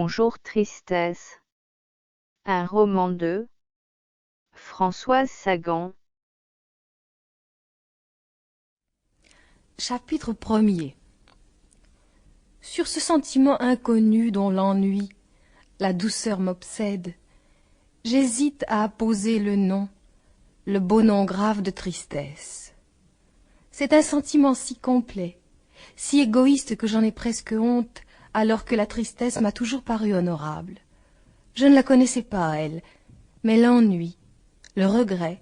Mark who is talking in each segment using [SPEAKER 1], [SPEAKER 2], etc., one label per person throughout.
[SPEAKER 1] Bonjour Tristesse. Un roman de Françoise Sagan.
[SPEAKER 2] Chapitre 1er. Sur ce sentiment inconnu dont l'ennui, la douceur m'obsède, j'hésite à apposer le nom, le beau nom grave de tristesse. C'est un sentiment si complet, si égoïste que j'en ai presque honte, alors que la tristesse m'a toujours paru honorable. Je ne la connaissais pas, elle, mais l'ennui, le regret,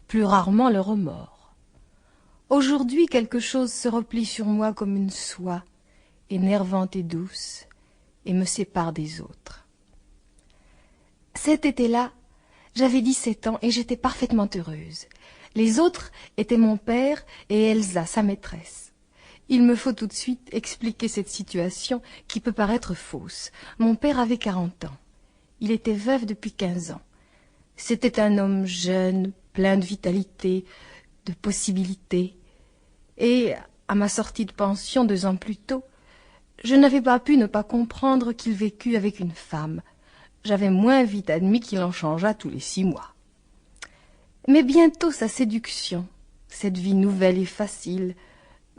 [SPEAKER 2] plus rarement le remords. Aujourd'hui, quelque chose se replie sur moi comme une soie, énervante et douce, et me sépare des autres. Cet été-là, j'avais 17 ans et j'étais parfaitement heureuse. Les autres étaient mon père et Elsa, sa maîtresse. Il me faut tout de suite expliquer cette situation qui peut paraître fausse. Mon père avait 40 ans. Il était veuf depuis 15 ans. C'était un homme jeune, plein de vitalité, de possibilités. Et, à ma sortie de pension 2 ans plus tôt, je n'avais pas pu ne pas comprendre qu'il vécût avec une femme. J'avais moins vite admis qu'il en changeât tous les 6 mois. Mais bientôt sa séduction, cette vie nouvelle et facile,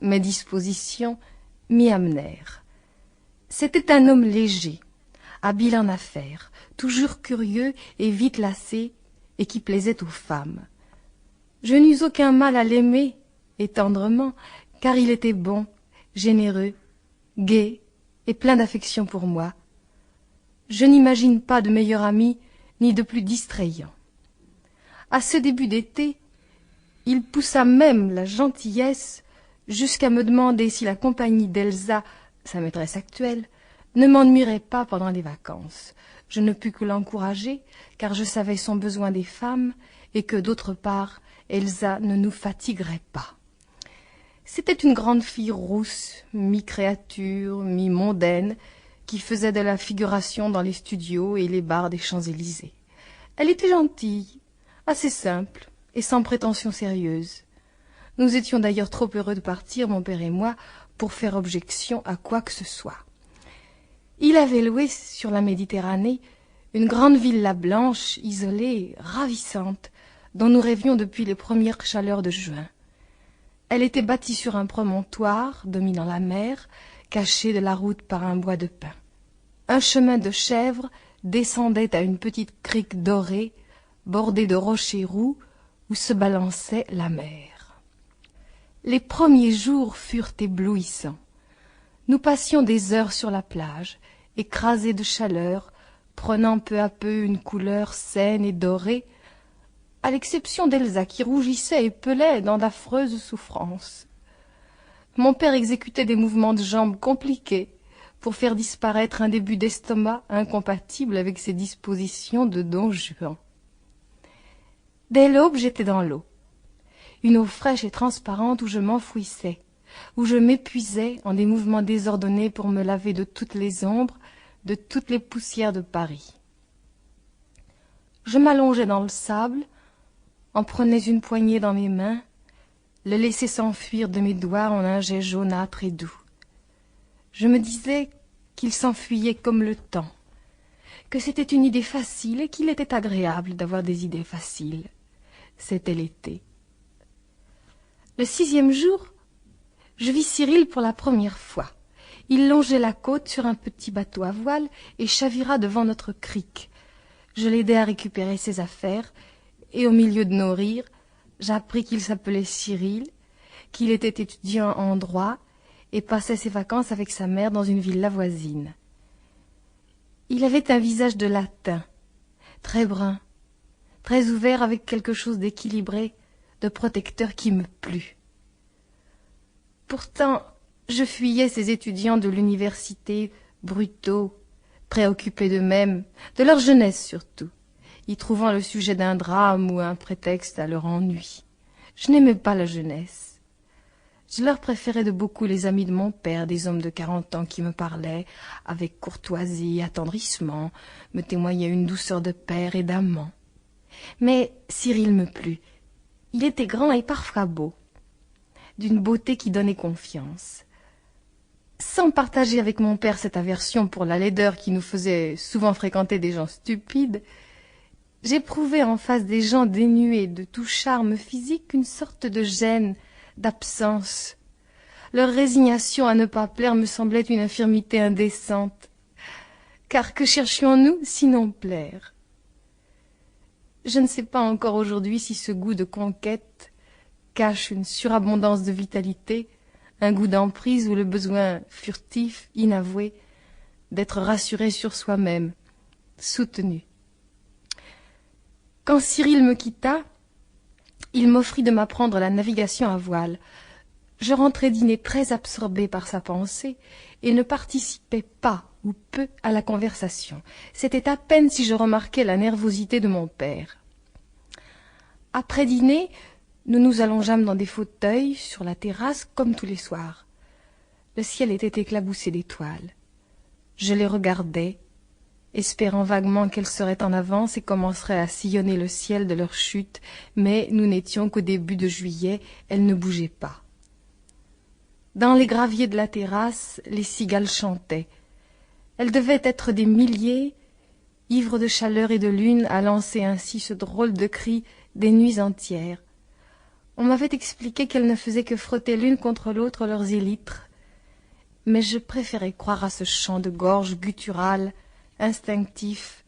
[SPEAKER 2] mes dispositions m'y amenèrent. C'était un homme léger, habile en affaires, toujours curieux et vite lassé, et qui plaisait aux femmes. Je n'eus aucun mal à l'aimer, et tendrement, car il était bon, généreux, gai et plein d'affection pour moi. Je n'imagine pas de meilleur ami, ni de plus distrayant. À ce début d'été, il poussa même la gentillesse jusqu'à me demander si la compagnie d'Elsa, sa maîtresse actuelle, ne m'ennuierait pas pendant les vacances. Je ne pus que l'encourager, car je savais son besoin des femmes, et que, d'autre part, Elsa ne nous fatiguerait pas. C'était une grande fille rousse, mi-créature, mi-mondaine, qui faisait de la figuration dans les studios et les bars des Champs-Élysées. Elle était gentille, assez simple et sans prétention sérieuse. Nous étions d'ailleurs trop heureux de partir, mon père et moi, pour faire objection à quoi que ce soit. Il avait loué sur la Méditerranée une grande villa blanche, isolée, ravissante, dont nous rêvions depuis les premières chaleurs de juin. Elle était bâtie sur un promontoire dominant la mer, caché de la route par un bois de pin. Un chemin de chèvre descendait à une petite crique dorée, bordée de rochers roux, où se balançait la mer. Les premiers jours furent éblouissants. Nous passions des heures sur la plage, écrasés de chaleur, prenant peu à peu une couleur saine et dorée, à l'exception d'Elsa qui rougissait et pelait dans d'affreuses souffrances. Mon père exécutait des mouvements de jambes compliqués pour faire disparaître un début d'estomac incompatible avec ses dispositions de Don Juan. Dès l'aube, j'étais dans l'eau. Une eau fraîche et transparente où je m'enfouissais, où je m'épuisais en des mouvements désordonnés pour me laver de toutes les ombres, de toutes les poussières de Paris. Je m'allongeais dans le sable, en prenais une poignée dans mes mains, le laissais s'enfuir de mes doigts en un jet jaunâtre et doux. Je me disais qu'il s'enfuyait comme le temps, que c'était une idée facile et qu'il était agréable d'avoir des idées faciles. C'était l'été. Le 6e jour, je vis Cyril pour la première fois. Il longeait la côte sur un petit bateau à voile et chavira devant notre crique. Je l'aidai à récupérer ses affaires, et au milieu de nos rires, j'appris qu'il s'appelait Cyril, qu'il était étudiant en droit et passait ses vacances avec sa mère dans une villa voisine. Il avait un visage de latin, très brun, très ouvert avec quelque chose d'équilibré, de protecteur qui me plut. Pourtant, je fuyais ces étudiants de l'université, brutaux, préoccupés d'eux-mêmes, de leur jeunesse surtout, y trouvant le sujet d'un drame ou un prétexte à leur ennui. Je n'aimais pas la jeunesse. Je leur préférais de beaucoup les amis de mon père, des hommes de 40 ans qui me parlaient avec courtoisie et attendrissement, me témoignaient une douceur de père et d'amant. Mais Cyril me plut. Il était grand et parfois beau, d'une beauté qui donnait confiance. Sans partager avec mon père cette aversion pour la laideur qui nous faisait souvent fréquenter des gens stupides, j'éprouvais en face des gens dénués de tout charme physique une sorte de gêne, d'absence. Leur résignation à ne pas plaire me semblait une infirmité indécente. Car que cherchions-nous sinon plaire? Je ne sais pas encore aujourd'hui si ce goût de conquête cache une surabondance de vitalité, un goût d'emprise ou le besoin furtif, inavoué, d'être rassuré sur soi-même, soutenu. Quand Cyril me quitta, il m'offrit de m'apprendre la navigation à voile. Je rentrai dîner très absorbée par sa pensée et ne participais pas ou peu à la conversation. C'était à peine si je remarquais la nervosité de mon père. Après dîner, nous nous allongeâmes dans des fauteuils sur la terrasse comme tous les soirs. Le ciel était éclaboussé d'étoiles. Je les regardais, espérant vaguement qu'elles seraient en avance et commenceraient à sillonner le ciel de leur chute, mais nous n'étions qu'au début de juillet, elles ne bougeaient pas. Dans les graviers de la terrasse, les cigales chantaient. Elles devaient être des milliers, ivres de chaleur et de lune, à lancer ainsi ce drôle de cri des nuits entières. On m'avait expliqué qu'elles ne faisaient que frotter l'une contre l'autre leurs élytres, mais je préférais croire à ce chant de gorge guttural, instinctif,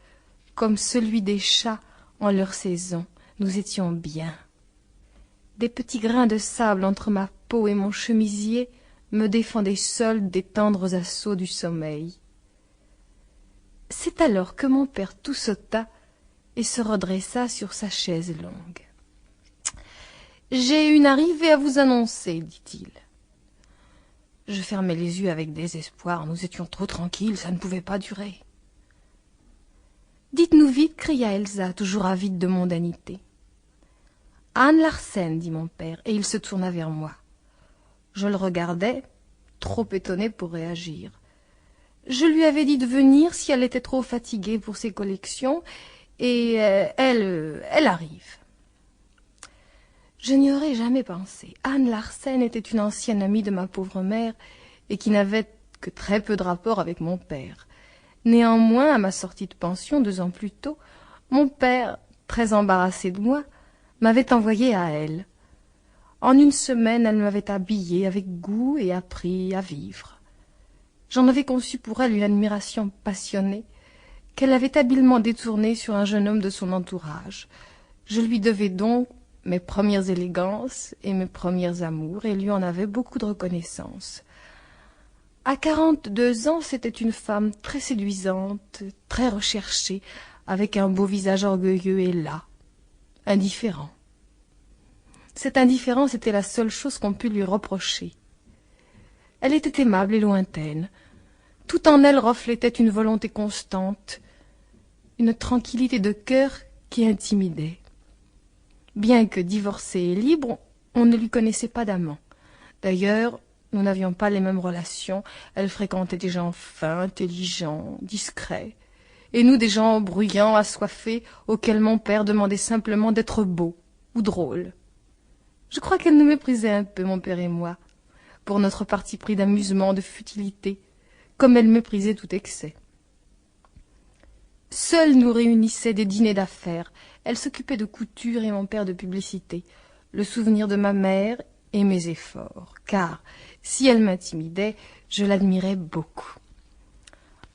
[SPEAKER 2] comme celui des chats en leur saison. Nous étions bien. Des petits grains de sable entre ma peau et mon chemisier me défendaient seuls des tendres assauts du sommeil. C'est alors que mon père tout sauta et se redressa sur sa chaise longue. « J'ai une arrivée à vous annoncer, dit-il. » Je fermai les yeux avec désespoir. Nous étions trop tranquilles, ça ne pouvait pas durer. « Dites-nous vite, cria Elsa, toujours avide de mondanité. « Anne Larsen, dit mon père, et il se tourna vers moi. Je le regardais, trop étonné pour réagir. Je lui avais dit de venir si elle était trop fatiguée pour ses collections, et elle arrive. Je n'y aurais jamais pensé. Anne Larsen était une ancienne amie de ma pauvre mère et qui n'avait que très peu de rapport avec mon père. Néanmoins, à ma sortie de pension 2 ans plus tôt, mon père, très embarrassé de moi, m'avait envoyé à elle. En 1 semaine, elle m'avait habillée avec goût et appris à vivre. J'en avais conçu pour elle une admiration passionnée qu'elle avait habilement détournée sur un jeune homme de son entourage. Je lui devais donc mes premières élégances et mes premiers amours, et lui en avais beaucoup de reconnaissance. À 42 ans, c'était une femme très séduisante, très recherchée, avec un beau visage orgueilleux et las, indifférent. Cette indifférence était la seule chose qu'on pût lui reprocher. Elle était aimable et lointaine. Tout en elle reflétait une volonté constante, une tranquillité de cœur qui intimidait. Bien que divorcée et libre, on ne lui connaissait pas d'amant. D'ailleurs, nous n'avions pas les mêmes relations. Elle fréquentait des gens fins, intelligents, discrets, et nous des gens bruyants, assoiffés, auxquels mon père demandait simplement d'être beau ou drôle. Je crois qu'elle nous méprisait un peu, mon père et moi, pour notre parti pris d'amusement, de futilité, comme elle méprisait tout excès. Seuls nous réunissaient des dîners d'affaires. Elle s'occupait de couture et mon père de publicité, le souvenir de ma mère et mes efforts, car, si elle m'intimidait, je l'admirais beaucoup.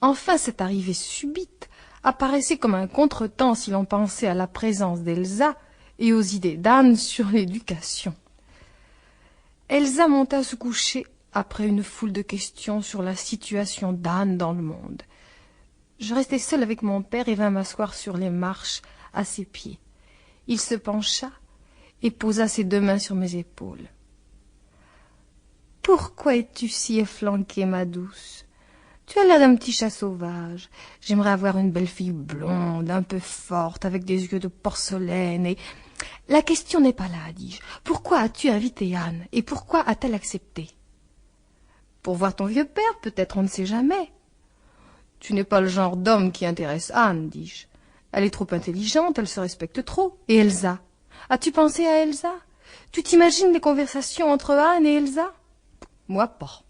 [SPEAKER 2] Enfin, cette arrivée subite apparaissait comme un contretemps si l'on pensait à la présence d'Elsa et aux idées d'Anne sur l'éducation. Elsa monta se coucher après une foule de questions sur la situation d'Anne dans le monde. Je restai seule avec mon père et vins m'asseoir sur les marches à ses pieds. Il se pencha et posa ses 2 mains sur mes épaules. « Pourquoi es-tu si efflanquée, ma douce? Tu as l'air d'un petit chat sauvage. J'aimerais avoir une belle fille blonde, un peu forte, avec des yeux de porcelaine et... » « La question n'est pas là, dis-je. Pourquoi as-tu invité Anne et pourquoi a-t-elle accepté? »« Pour voir ton vieux père, peut-être, on ne sait jamais. »« Tu n'es pas le genre d'homme qui intéresse Anne, dis-je. Elle est trop intelligente, elle se respecte trop. Et Elsa? As-tu pensé à Elsa? Tu t'imagines les conversations entre Anne et Elsa? Moi pas.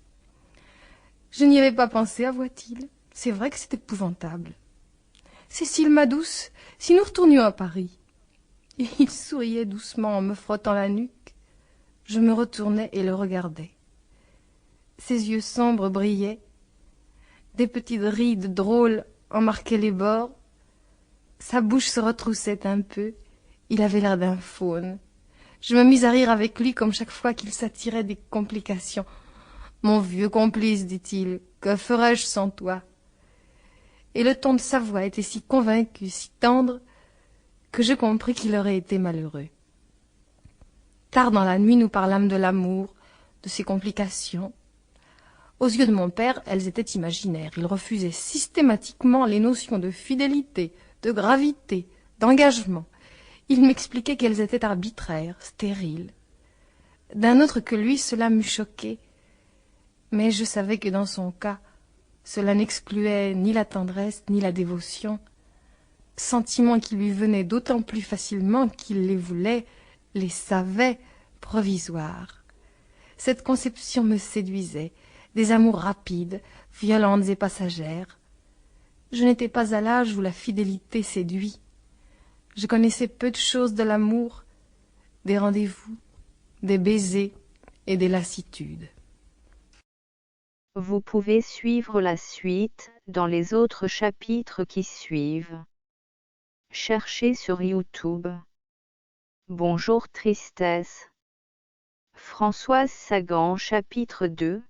[SPEAKER 2] Je n'y avais pas pensé, avoua-t-il. C'est vrai que c'est épouvantable. Cécile, ma douce, si nous retournions à Paris. Et il souriait doucement en me frottant la nuque. Je me retournai et le regardai. Ses yeux sombres brillaient. Des petites rides drôles en marquaient les bords. Sa bouche se retroussait un peu. Il avait l'air d'un faune. Je me mis à rire avec lui comme chaque fois qu'il s'attirait des complications. « Mon vieux complice, dit-il, que ferais-je sans toi ?» Et le ton de sa voix était si convaincu, si tendre, que je compris qu'il aurait été malheureux. Tard dans la nuit, nous parlâmes de l'amour, de ses complications. Aux yeux de mon père, elles étaient imaginaires. Il refusait systématiquement les notions de fidélité, de gravité, d'engagement. Il m'expliquait qu'elles étaient arbitraires, stériles. D'un autre que lui, cela m'eût choqué, mais je savais que dans son cas, cela n'excluait ni la tendresse ni la dévotion, sentiments qui lui venaient d'autant plus facilement qu'il les voulait, les savait, provisoires. Cette conception me séduisait, des amours rapides, violentes et passagères. Je n'étais pas à l'âge où la fidélité séduit. Je connaissais peu de choses de l'amour, des rendez-vous, des baisers et des lassitudes.
[SPEAKER 1] Vous pouvez suivre la suite dans les autres chapitres qui suivent. Cherchez sur YouTube. Bonjour Tristesse. Françoise Sagan chapitre 2.